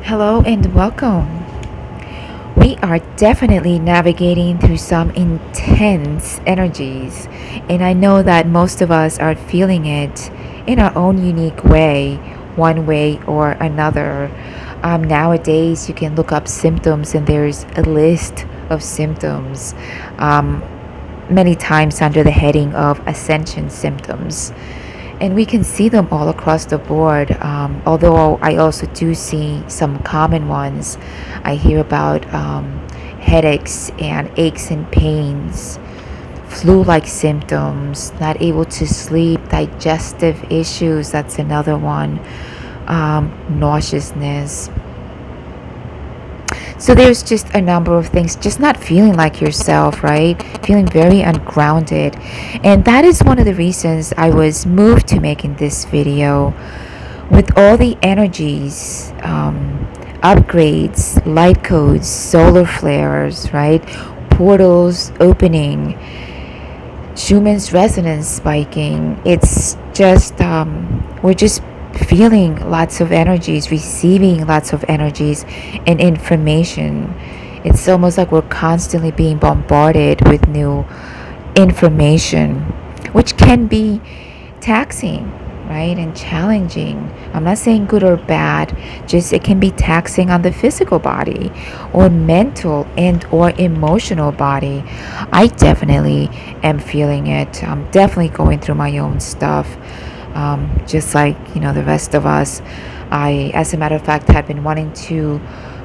Hello and welcome. We are definitely navigating through some intense energies, and I know that most of us are feeling it in our own unique way, one way or another. Nowadays, you can look up symptoms, and there's a list of symptoms, um, many times under the heading of ascension symptoms. And we can see them all across the board. Although I also do see some common ones. I hear about headaches and aches and pains, flu like symptoms, not able to sleep, digestive issues, that's another one, nauseousness. So there's just a number of things, just not feeling like yourself, right? Feeling very ungrounded. And that is one of the reasons I was moved to making this video. With all the energies, upgrades, light codes, solar flares, right? Portals opening, Schumann's resonance spiking. It's just, we're just feeling lots of energies, receiving lots of energies and information. It's almost like we're constantly being bombarded with new information, which can be taxing, right? And challenging. I'm not saying good or bad, just it can be taxing on the physical body or mental and or emotional body. I definitely am feeling it. I'm definitely going through my own stuff. Just like the rest of us. I, as a matter of fact, had been wanting to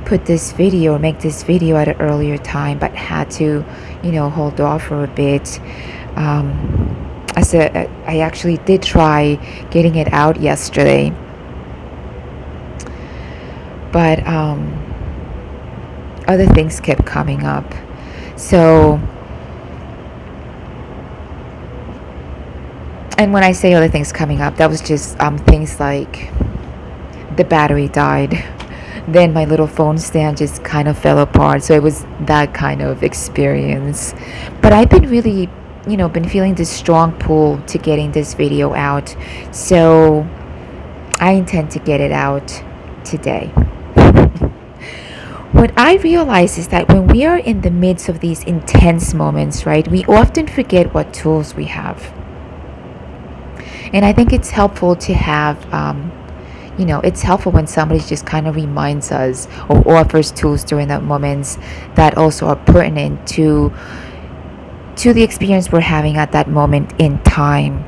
put this video or make this video at an earlier time, but had to hold off for a bit. I actually did try getting it out yesterday, but other things kept coming up. So, and when I say other things coming up, that was just things like the battery died. Then my little phone stand just kind of fell apart. So it was that kind of experience. But I've been really, been feeling this strong pull to getting this video out. So I intend to get it out today. What I realize is that when we are in the midst of these intense moments, right, we often forget what tools we have. And I think it's helpful to have, it's helpful when somebody just kind of reminds us or offers tools during the moments that also are pertinent to the experience we're having at that moment in time.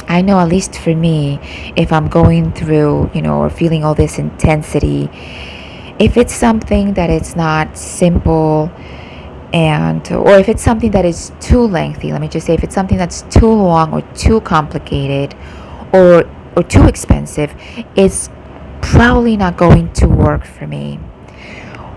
I know, at least for me, if I'm going through, or feeling all this intensity, if it's something that it's not simple, or if it's something that is too lengthy, let me just say, if it's something that's too long or too complicated or too expensive, it's probably not going to work for me.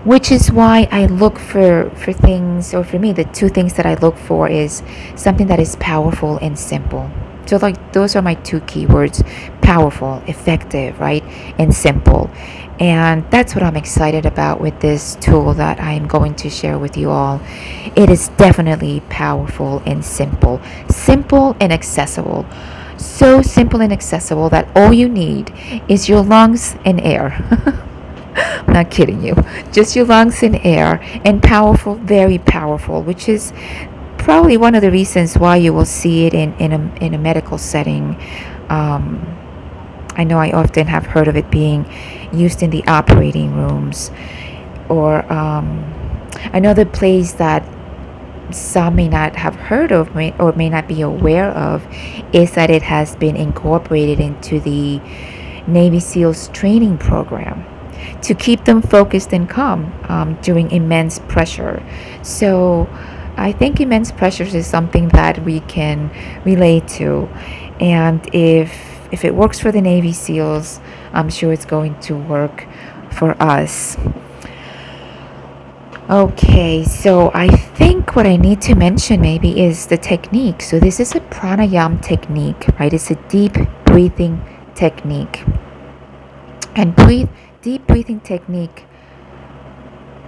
Which is why I look for things, or for me, the two things that I look for is something that is powerful and simple. So like those are my two keywords: powerful, effective, right? And simple. And that's what I'm excited about with this tool that I'm going to share with you all. It is definitely powerful and simple. Simple and accessible. So simple and accessible that all you need is your lungs and air. I'm not kidding you. Just your lungs and air. And powerful, very powerful, which is probably one of the reasons why you will see it in a medical setting. I know I often have heard of it being used in the operating rooms, or another place that some may not have heard of or may not be aware of is that it has been incorporated into the Navy SEALs training program to keep them focused and calm during immense pressure. So I think immense pressure is something that we can relate to, and if it works for the Navy SEALs, I'm sure it's going to work for us. Okay, so I think what I need to mention maybe is the technique. So this is a pranayama technique, right? It's a deep breathing technique. And deep breathing technique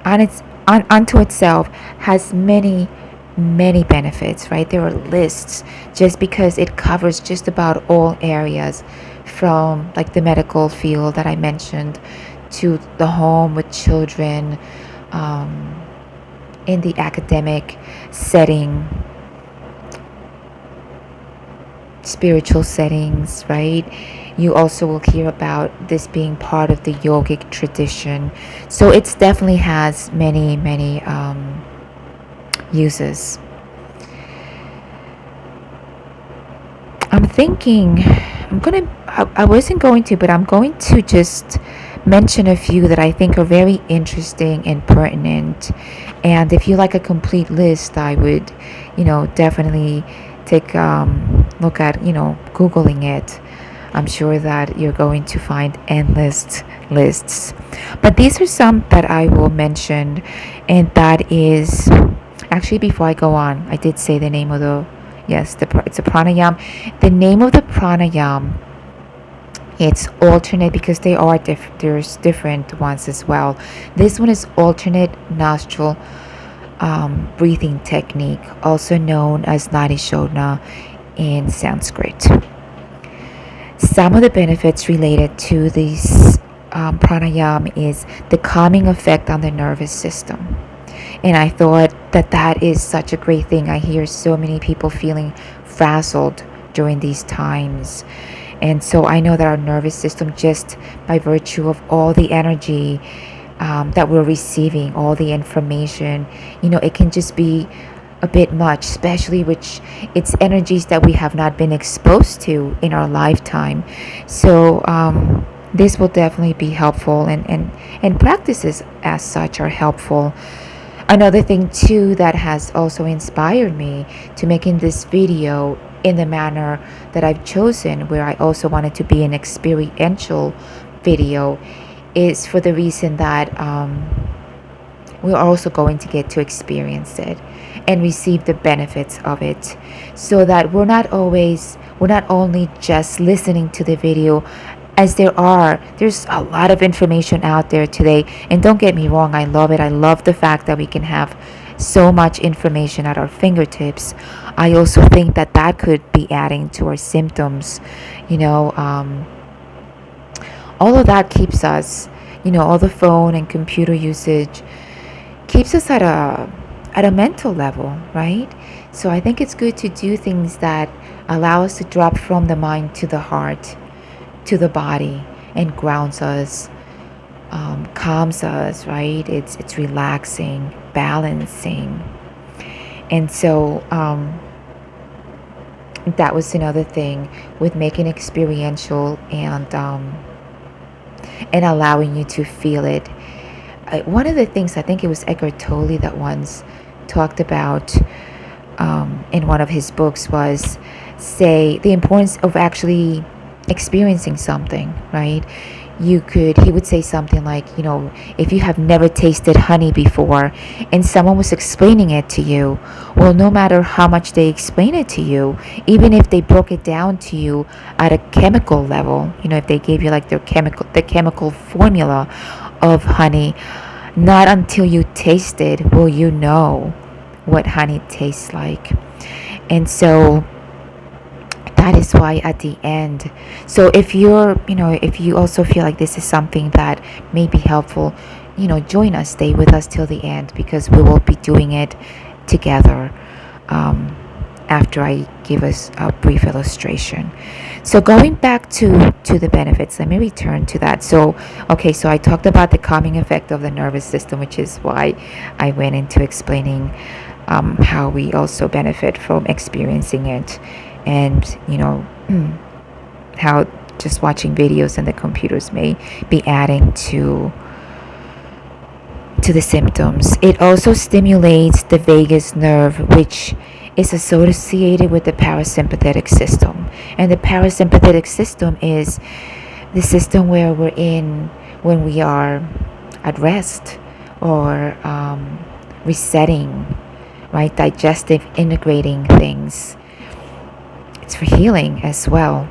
unto itself has many benefits, right? There are lists, just because it covers just about all areas, from like the medical field that I mentioned to the home with children, um, in the academic setting, spiritual settings, right? You also will hear about this being part of the yogic tradition. So it's definitely has many, many uses. I'm thinking I wasn't going to, but I'm going to just mention a few that I think are very interesting and pertinent. And if you like a complete list, I would, definitely take look at, Googling it. I'm sure that you're going to find endless lists. But these are some that I will mention, and that is actually, before I go on, I did say the name of the yes, it's a pranayam. The name of the pranayam, it's alternate because there's different ones as well. This one is alternate nostril breathing technique, also known as Nadi Shodhana in Sanskrit. Some of the benefits related to this pranayam is the calming effect on the nervous system. And I thought that that is such a great thing. I hear so many people feeling frazzled during these times. And so I know that our nervous system, just by virtue of all the energy that we're receiving, all the information, it can just be a bit much, especially which it's energies that we have not been exposed to in our lifetime. So this will definitely be helpful, and practices as such are helpful. Another thing too that has also inspired me to making this video in the manner that I've chosen, where I also wanted to be an experiential video, is for the reason that we're also going to get to experience it and receive the benefits of it, so that we're not only just listening to the video, as there's a lot of information out there today. And don't get me wrong, I love it. I love the fact that we can have so much information at our fingertips. I also think that that could be adding to our symptoms. All of that keeps us, all the phone and computer usage keeps us at a mental level, right? So I think it's good to do things that allow us to drop from the mind to the heart, to the body, and grounds us, calms us, right? It's relaxing, balancing. And so that was another thing with making experiential, and allowing you to feel it. One of the things, I think it was Eckhart Tolle that once talked about in one of his books, was say the importance of actually experiencing something, right? He would say something like, if you have never tasted honey before and someone was explaining it to you, well, no matter how much they explain it to you, even if they broke it down to you at a chemical level, if they gave you like the chemical formula of honey, not until you taste it will you know what honey tastes like. And so that is why at the end, so if you also feel like this is something that may be helpful, join us, stay with us till the end, because we will be doing it together after I give us a brief illustration. So going back to the benefits, let me return to that. So I talked about the calming effect of the nervous system, which is why I went into explaining how we also benefit from experiencing it. And how just watching videos on the computers may be adding to the symptoms. It also stimulates the vagus nerve, which is associated with the parasympathetic system. And the parasympathetic system is the system where we're in when we are at rest or resetting, right? Digestive, integrating things. It's for healing as well.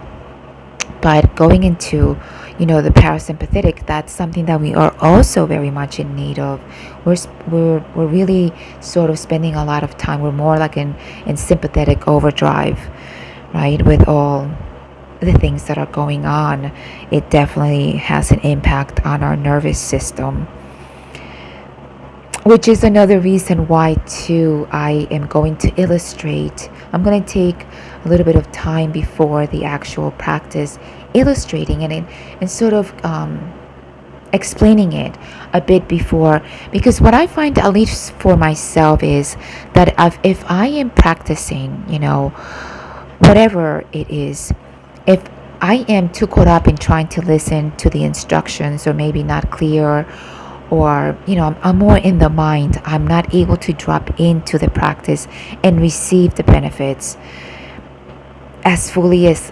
But going into, the parasympathetic, that's something that we are also very much in need of. We're really sort of spending a lot of time. We're more like in sympathetic overdrive, right? With all the things that are going on, it definitely has an impact on our nervous system, which is another reason why too I am going to illustrate. I'm going to take a little bit of time before the actual practice illustrating and sort of explaining it a bit before, because what I find, at least for myself, is that if I am practicing, whatever it is, if I am too caught up in trying to listen to the instructions, or maybe not clear, or I'm more in the mind, I'm not able to drop into the practice and receive the benefits as fully as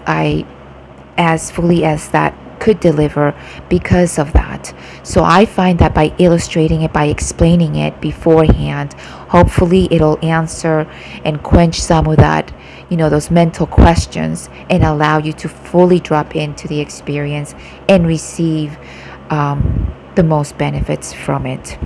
that could deliver because of that. So I find that by illustrating it, by explaining it beforehand, hopefully it'll answer and quench some of that, those mental questions, and allow you to fully drop into the experience and receive the most benefits from it.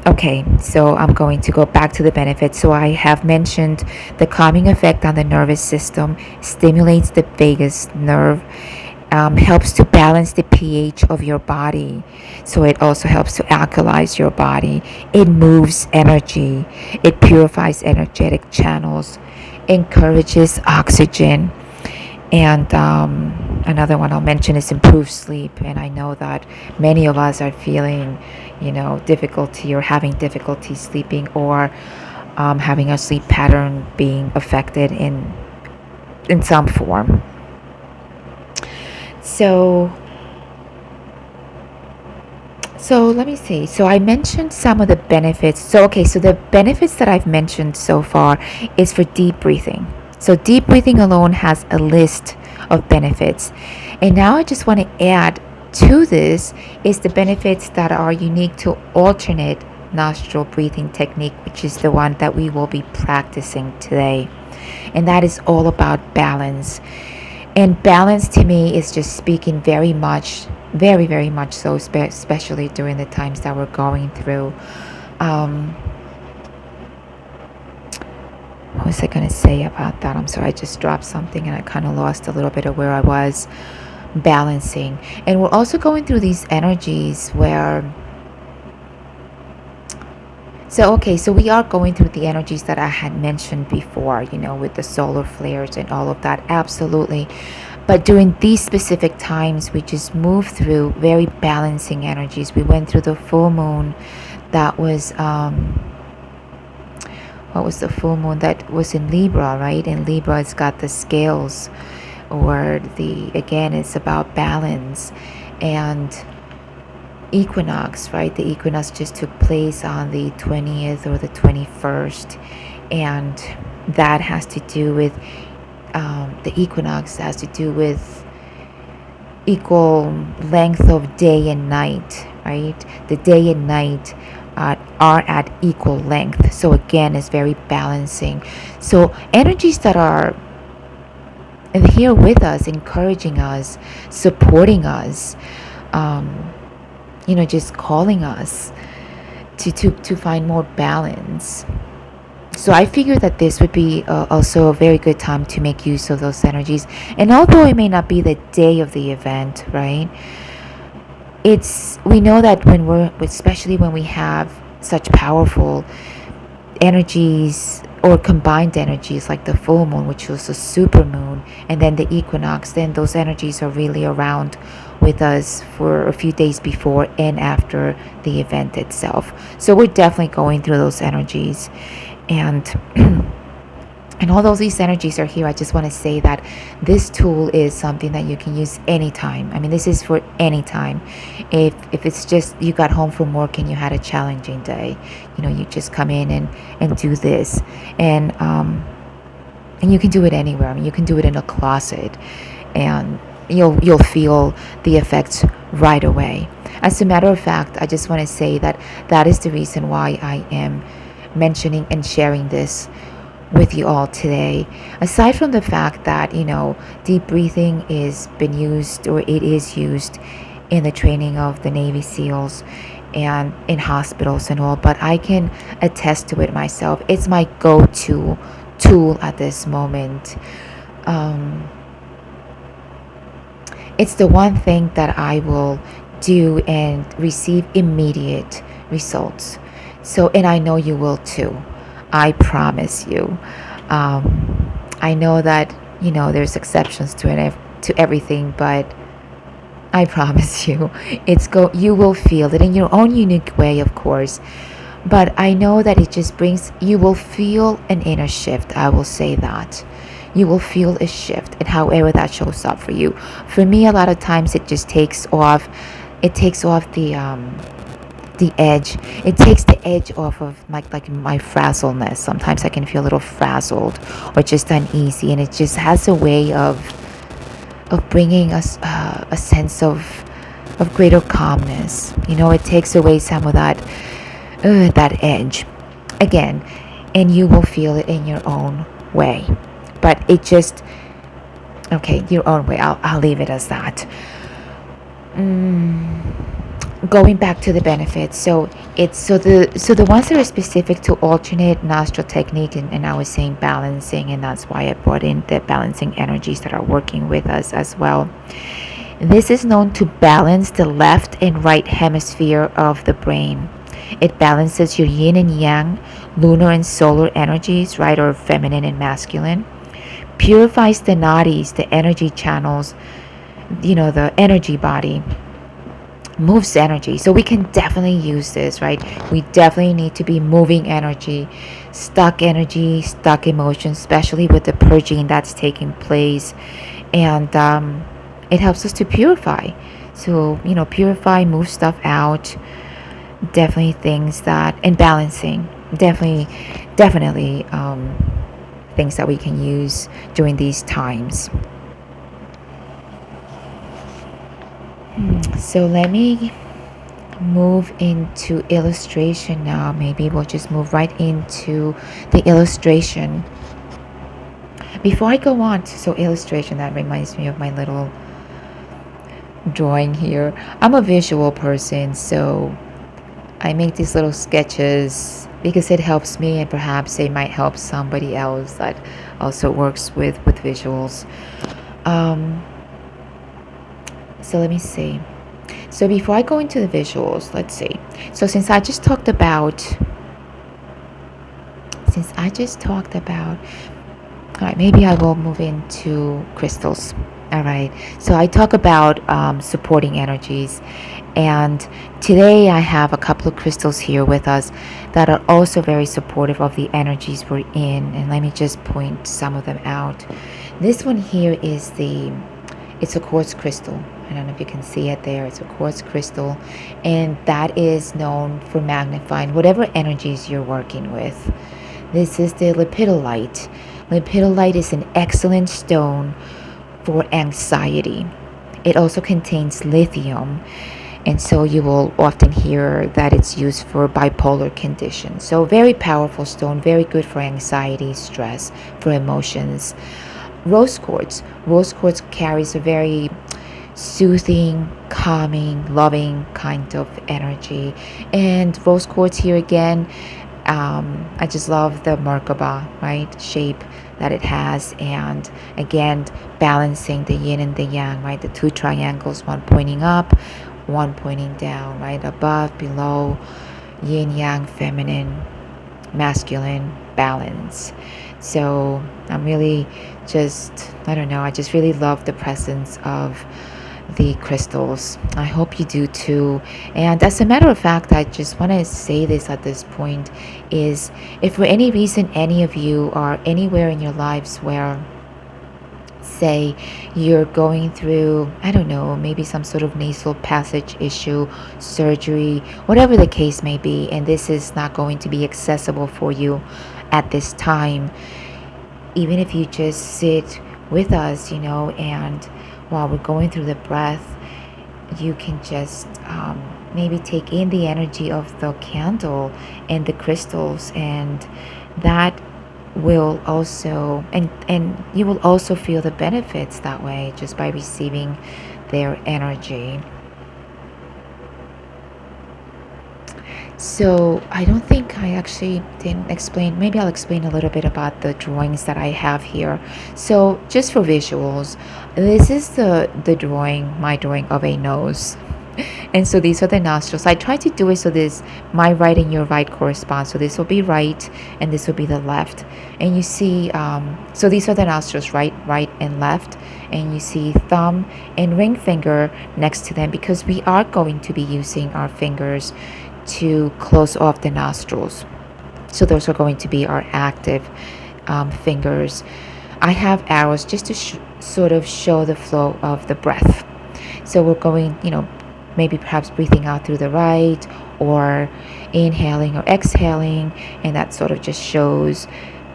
Okay, so I'm going to go back to the benefits. So I have mentioned the calming effect on the nervous system, stimulates the vagus nerve, helps to balance the pH of your body. So it also helps to alkalize your body. It moves energy. It purifies energetic channels, encourages oxygen. And another one I'll mention is improved sleep. And I know that many of us are feeling, difficulty or having difficulty sleeping, or having a sleep pattern being affected in some form. So let me see. So I mentioned some of the benefits. So the benefits that I've mentioned so far is for deep breathing. So deep breathing alone has a list of benefits. And now I just want to add to this is the benefits that are unique to alternate nostril breathing technique, which is the one that we will be practicing today. And that is all about balance. And balance to me is just speaking very, very much so, especially during the times that we're going through. What was I going to say about that? I'm sorry, I just dropped something and I kind of lost a little bit of where I was. Balancing. And we're also going through these energies where... So we are going through the energies that I had mentioned before, with the solar flares and all of that. Absolutely. But during these specific times, we just move through very balancing energies. We went through the full moon that was... what was the full moon? That was in Libra, right? And Libra has got the scales, or it's about balance. And equinox, right? The equinox just took place on the 20th or the 21st. And that has to do with, the equinox has to do with equal length of day and night, right? The day and night are at equal length. So again, it's very balancing. So energies that are here with us, encouraging us, supporting us, just calling us to find more balance. So I figured that this would be also a very good time to make use of those energies. And although it may not be the day of the event, right? We know that especially when we have such powerful energies or combined energies like the full moon, which was a super moon, and then the equinox, then those energies are really around with us for a few days before and after the event itself. So we're definitely going through those energies. And although these energies are here, I just want to say that this tool is something that you can use anytime. I mean, this is for any time. If it's just you got home from work and you had a challenging day, you just come in and do this. And you can do it anywhere. I mean, you can do it in a closet, and you'll feel the effects right away. As a matter of fact, I just want to say that is the reason why I am mentioning and sharing this with you all today. Aside from the fact that deep breathing is used in the training of the Navy SEALs and in hospitals and all, but I can attest to it myself. It's my go-to tool at this moment Um, it's the one thing that I will do and receive immediate results. So, and I know you will too. I promise you. I know that there's exceptions to it, to everything, but I promise you, you will feel it in your own unique way, of course. But I know that it just brings, you will feel an inner shift. I will say that. You will feel a shift, and however that shows up for you. For me, a lot of times it just takes off the edge. It takes the edge off of my frazzleness. Sometimes I can feel a little frazzled or just uneasy, and it just has a way of bringing us a sense of greater calmness. It takes away some of that edge again, and you will feel it in your own way. But it just okay, your own way. I'll leave it as that. Going back to the benefits, so the ones that are specific to alternate nostril technique, and I was saying balancing, and that's why I brought in the balancing energies that are working with us as well. This is known to balance the left and right hemisphere of the brain. It balances your yin and yang, lunar and solar energies, right, or feminine and masculine. Purifies the nadis, the energy channels, the energy body. Moves energy. So we can definitely use this, right? We definitely need to be moving energy, stuck emotions, especially with the purging that's taking place. And it helps us to purify. So, purify, move stuff out. Definitely things that, and balancing, definitely things that we can use during these times. So let me move into illustration now. Maybe we'll just move right into the illustration. Before I go on, so illustration, that reminds me of my little drawing here. I'm a visual person, so I make these little sketches because it helps me, and perhaps it might help somebody else that also works with visuals. So let me see. So before I go into the visuals, let's see. So since I just talked about, all right, maybe I will move into crystals. All right. So I talk about supporting energies. And today I have a couple of crystals here with us that are also very supportive of the energies we're in. And let me just point some of them out. This one here is it's a quartz crystal. I don't know if you can see it there. It's a quartz crystal, and that is known for magnifying whatever energies you're working with. This is the lepidolite. Lepidolite is an excellent stone for anxiety. It also contains lithium, and so you will often hear that it's used for bipolar conditions. So very powerful stone, very good for anxiety, stress, for emotions. Rose quartz. Rose quartz carries a very soothing, calming, loving kind of energy. And rose quartz here again, I just love the Merkaba, right, shape that it has. And again, balancing the yin and the yang, right, the two triangles, one pointing up, one pointing down, right, above, below, yin, yang, feminine, masculine, balance. So I'm really I just really love the presence of the crystals. I hope you do too. And as a matter of fact, I just want to say this at this point is, if for any reason any of you are anywhere in your lives where, say, you're going through, I don't know, maybe some sort of nasal passage issue, surgery, whatever the case may be, and this is not going to be accessible for you at this time, even if you just sit with us, and while we're going through the breath, you can just maybe take in the energy of the candle and the crystals, and that will also, and you will also feel the benefits that way just by receiving their energy. So I don't think I actually didn't explain. Maybe I'll explain a little bit about the drawings that I have here. So just for visuals, this is the drawing, my drawing of a nose. And so these are the nostrils. I try to do it so this my right and your right correspond. So this will be right and this will be the left. And you see, so these are the nostrils, right, and left. And you see thumb and ring finger next to them because we are going to be using our fingers to close off the nostrils. So those are going to be our active fingers. I have arrows just to sort of show the flow of the breath. So we're going, maybe perhaps breathing out through the right or inhaling or exhaling, and that sort of just shows,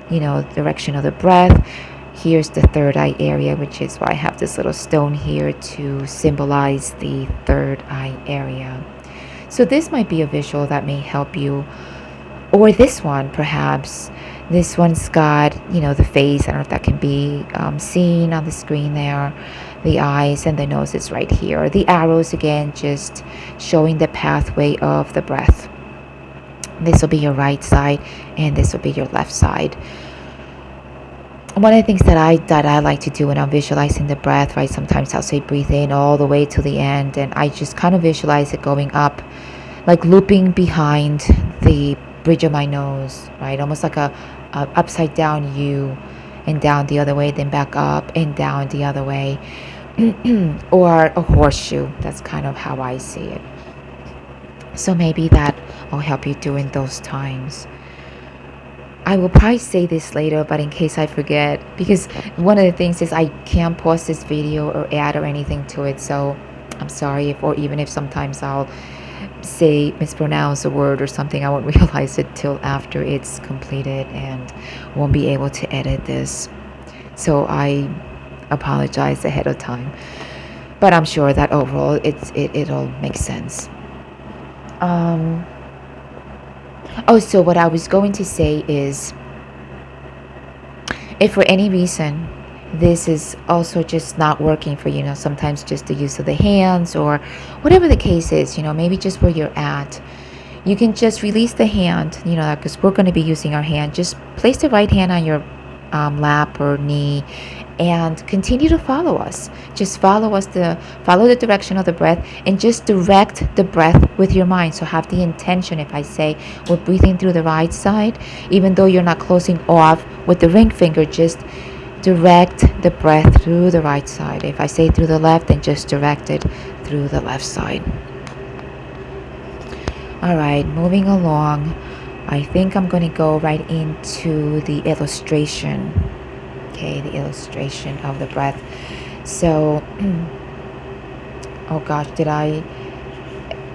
direction of the breath. Here's the third eye area, which is why I have this little stone here to symbolize the third eye area. So this might be a visual that may help you, or this one perhaps. This one's got, the face. I don't know if that can be seen on the screen there. The eyes and the nose is right here. The arrows again, just showing the pathway of the breath. This will be your right side, and this will be your left side. One of the things that I like to do when I'm visualizing the breath, right? Sometimes I'll say breathe in all the way to the end, and I just kind of visualize it going up, like looping behind the bridge of my nose, right? Almost like a upside down U, and down the other way, then back up and down the other way, or a horseshoe. That's kind of how I see it. So maybe that will help you during those times. I will probably say this later, but in case I forget, because one of the things is I can't pause this video or add or anything to it, so I'm sorry or even if sometimes I'll say mispronounce a word or something, I won't realize it till after it's completed and won't be able to edit this. So I apologize ahead of time, but I'm sure that overall it'll make sense. So what I was going to say is, if for any reason this is also just not working for you, sometimes just the use of the hands or whatever the case is, maybe just where you're at, you can just release the hand, because we're going to be using our hand. Just place the right hand on your lap or knee and continue to follow us. Just follow the direction of the breath, and just direct the breath with your mind. So have the intention. If I say we're breathing through the right side, even though you're not closing off with the ring finger, just direct the breath through the right side. If I say through the left, then just direct it through the left side. All right, moving along. I think I'm going to go right into the illustration. Okay, the illustration of the breath. So, oh gosh,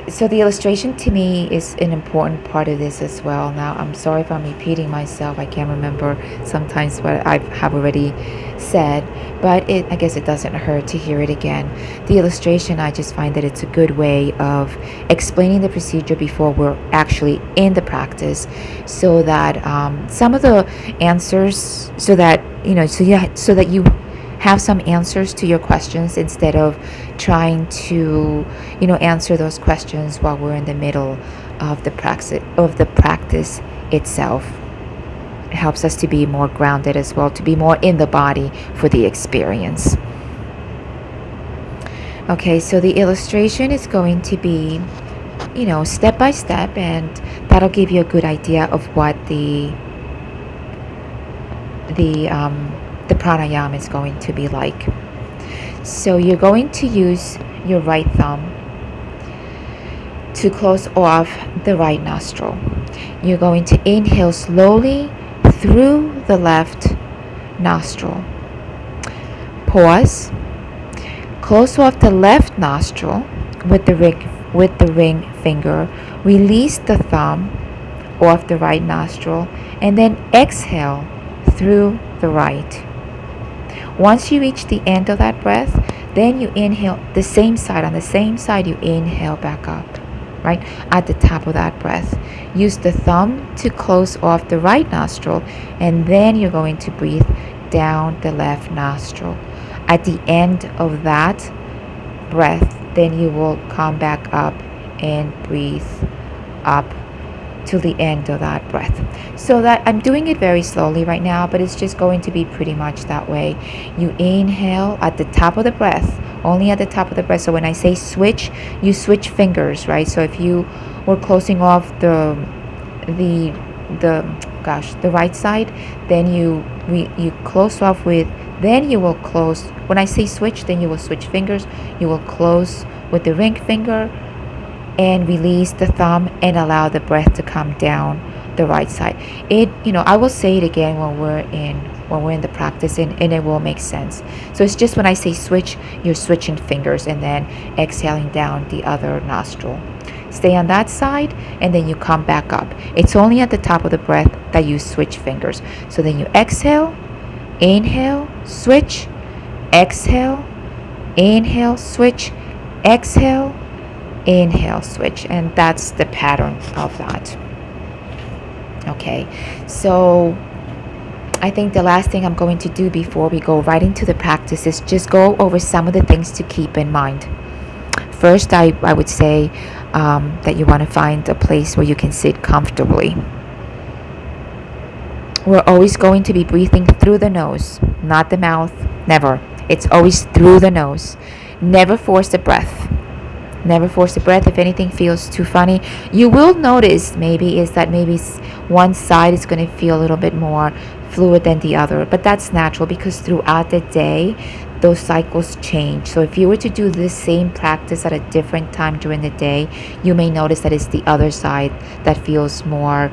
so the illustration to me is an important part of this as well. Now, I'm sorry if I'm repeating myself. I can't remember sometimes what I have already said, but I guess it doesn't hurt to hear it again. The illustration, I just find that it's a good way of explaining the procedure before we're actually in the practice, so that some of the answers, so that you have some answers to your questions instead of trying to answer those questions while we're in the middle of the practice itself. It helps us to be more grounded as well, to be more in the body for the experience. Okay, so the illustration is going to be step by step, and that'll give you a good idea of what the pranayama is going to be like. So you're going to use your right thumb to close off the right nostril. You're going to inhale slowly through the left nostril. Pause. Close off the left nostril with the ring finger. Release the thumb off the right nostril, and then exhale through the right. Once you reach the end of that breath, then you inhale the same side. On the same side, you inhale back up, right at the top of that breath. Use the thumb to close off the right nostril, and then you're going to breathe down the left nostril. At the end of that breath, then you will come back up and breathe up to the end of that breath. So that I'm doing it very slowly right now, but it's just going to be pretty much that way. You inhale at the top of the breath, only at the top of the breath. So when I say switch, you switch fingers, right? So if you were closing off the the right side, then you close off with, then you will close. When I say switch, then you will switch fingers. You will close with the ring finger and release the thumb and allow the breath to come down the right side. I will say it again when we're in the practice, and it will make sense. So it's just when I say switch, you're switching fingers and then exhaling down the other nostril. Stay on that side and then you come back up. It's only at the top of the breath that you switch fingers. So then you exhale, inhale, switch, exhale, inhale, switch, exhale, inhale, switch. And that's the pattern of that. Okay, so I think the last thing I'm going to do before we go right into the practice is just go over some of the things to keep in mind. First, I would say that you want to find a place where you can sit comfortably. We're always going to be breathing through the nose, not the mouth, never. It's always through the nose. Never force the breath. Never force the breath. If anything feels too funny, you will notice maybe one side is going to feel a little bit more fluid than the other, but that's natural because throughout the day those cycles change. So if you were to do this same practice at a different time during the day, you may notice that it's the other side that feels more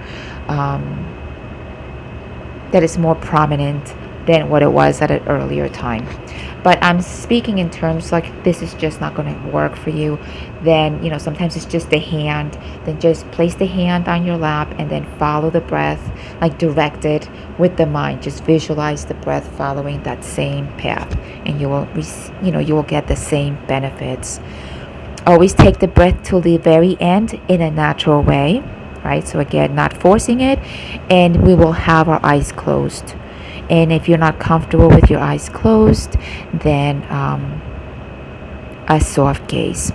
that is more prominent than what it was at an earlier time. But I'm speaking in terms like this is just not going to work for you. Then, sometimes it's just the hand. Then just place the hand on your lap and then follow the breath, like direct it with the mind. Just visualize the breath following that same path, and you will get the same benefits. Always take the breath till the very end in a natural way, right? So again, not forcing it, and we will have our eyes closed. And if you're not comfortable with your eyes closed, then a soft gaze.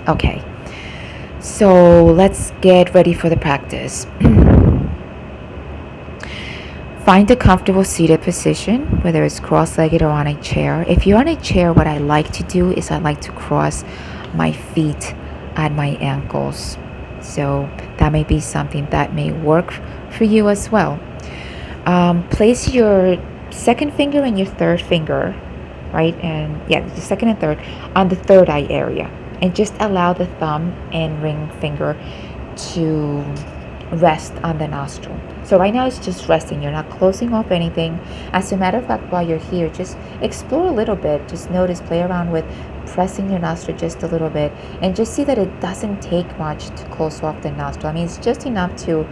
Okay, so let's get ready for the practice. Find a comfortable seated position, whether it's cross-legged or on a chair. If you're on a chair, what I like to do is I like to cross my feet at my ankles. So that may be something that may work for you as well. Place your second finger and your third finger, right? And the second and third on the third eye area. And just allow the thumb and ring finger to rest on the nostril. So right now it's just resting. You're not closing off anything. As a matter of fact, while you're here, just explore a little bit. Just notice, play around with pressing your nostril just a little bit. And just see that it doesn't take much to close off the nostril. I mean, it's just enough to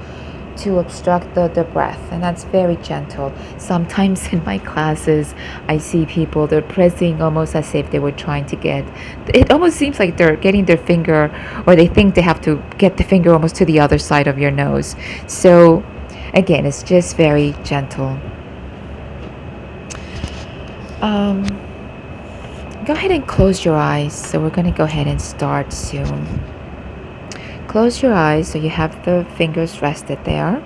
obstruct the breath, and that's very gentle. Sometimes in my classes I see people, they're pressing almost as if they were trying to get, it almost seems like they're getting their finger, or they think they have to get the finger almost to the other side of your nose. So again, it's just very gentle. Go ahead and close your eyes. So we're going to go ahead and start soon. Close your eyes so you have the fingers rested there.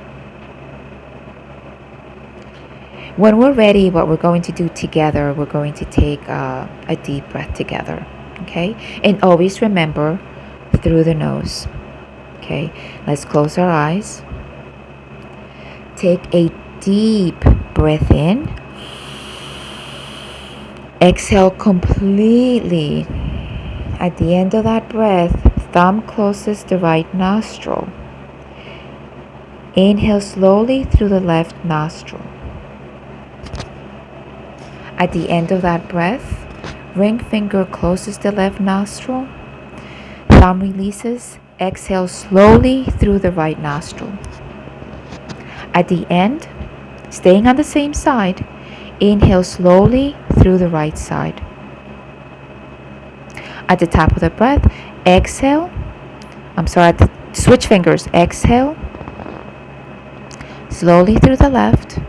When we're ready, what we're going to do together, we're going to take a deep breath together, okay? And always remember, through the nose, okay? Let's close our eyes. Take a deep breath in. Exhale completely. At the end of that breath, thumb closes the right nostril. Inhale slowly through the left nostril. At the end of that breath, ring finger closes the left nostril. Thumb releases. Exhale slowly through the right nostril. At the end, staying on the same side, inhale slowly through the right side. At the top of the breath, switch fingers. Exhale slowly through the left.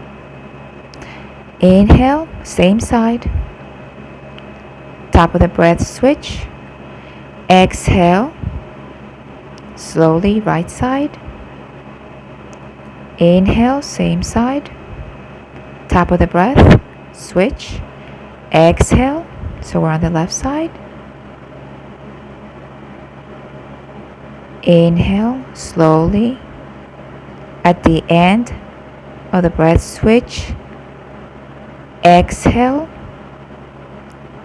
Inhale, same side. Top of the breath, switch. Exhale Slowly, right side. Inhale, same side. Top of the breath, switch. Exhale, so we're on the left side. Inhale, slowly. At the end of the breath, switch. Exhale,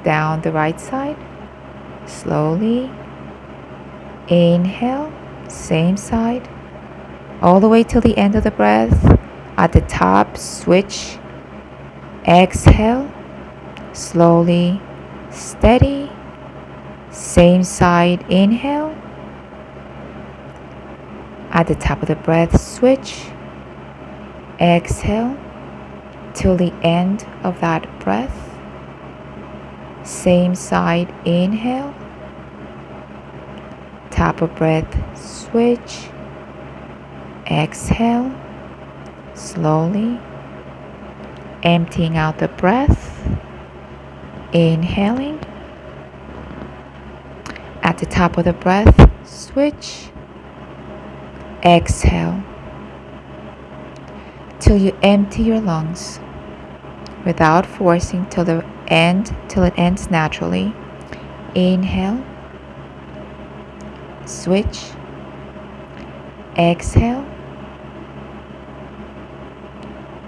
down the right side. Slowly. Inhale, same side. All the way till the end of the breath. At the top, switch. Exhale, slowly, steady. Same side, inhale. At the top of the breath, switch. Exhale till the end of that breath. Same side, inhale. Top of breath, switch. Exhale, slowly. Emptying out the breath. Inhaling. At the top of the breath, switch. Exhale till you empty your lungs without forcing till it ends naturally. Inhale, switch, exhale,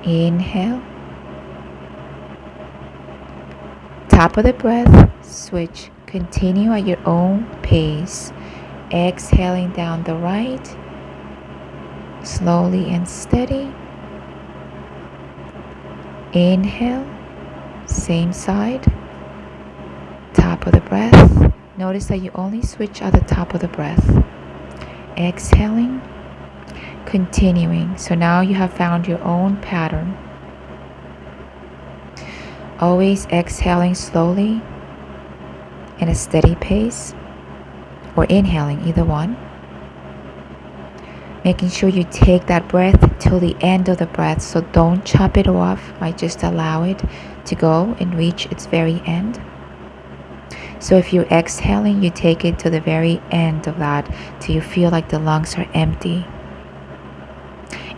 inhale, top of the breath, switch. Continue at your own pace, exhaling down the right, slowly and steady. Inhale, same side, top of the breath. Notice that you only switch at the top of the breath. Exhaling, continuing. So now you have found your own pattern. Always exhaling slowly in a steady pace, or inhaling, either one. Making sure you take that breath till the end of the breath, so don't chop it off. I just allow it to go and reach its very end. So if you're exhaling, you take it to the very end of that till you feel like the lungs are empty.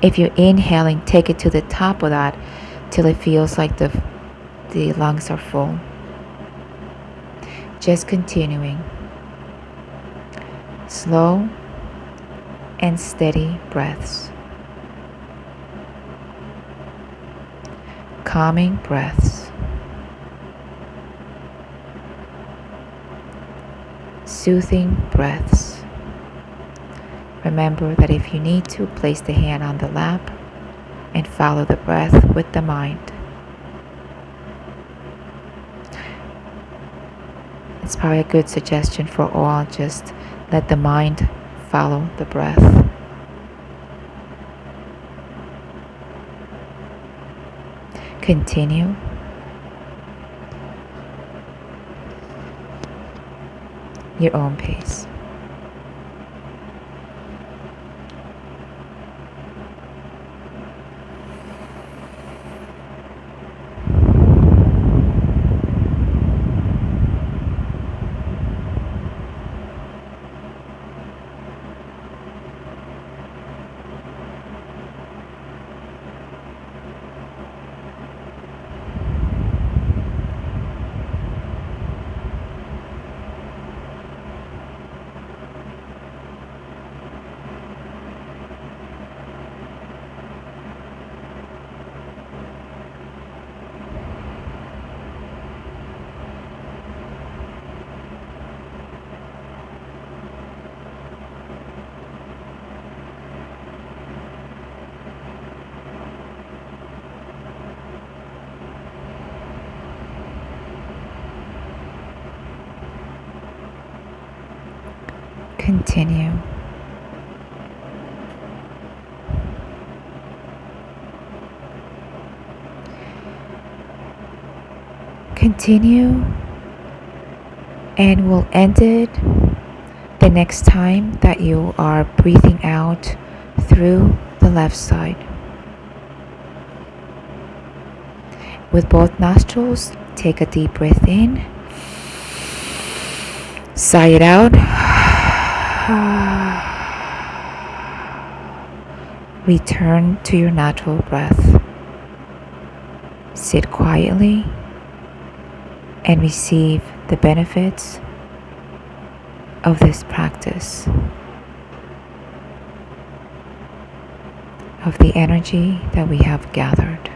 If you're inhaling, take it to the top of that till it feels like the lungs are full. Just continuing. Slow and steady breaths. Calming breaths. Soothing breaths. Remember that if you need to, place the hand on the lap and follow the breath with the mind. It's probably a good suggestion for all. Just let the mind follow the breath. Continue. Your own pace. Continue. Continue, and we'll end it the next time that you are breathing out through the left side. With both nostrils, take a deep breath in. Sigh it out. return to your natural breath. Sit quietly and receive the benefits of this practice, of the energy that we have gathered.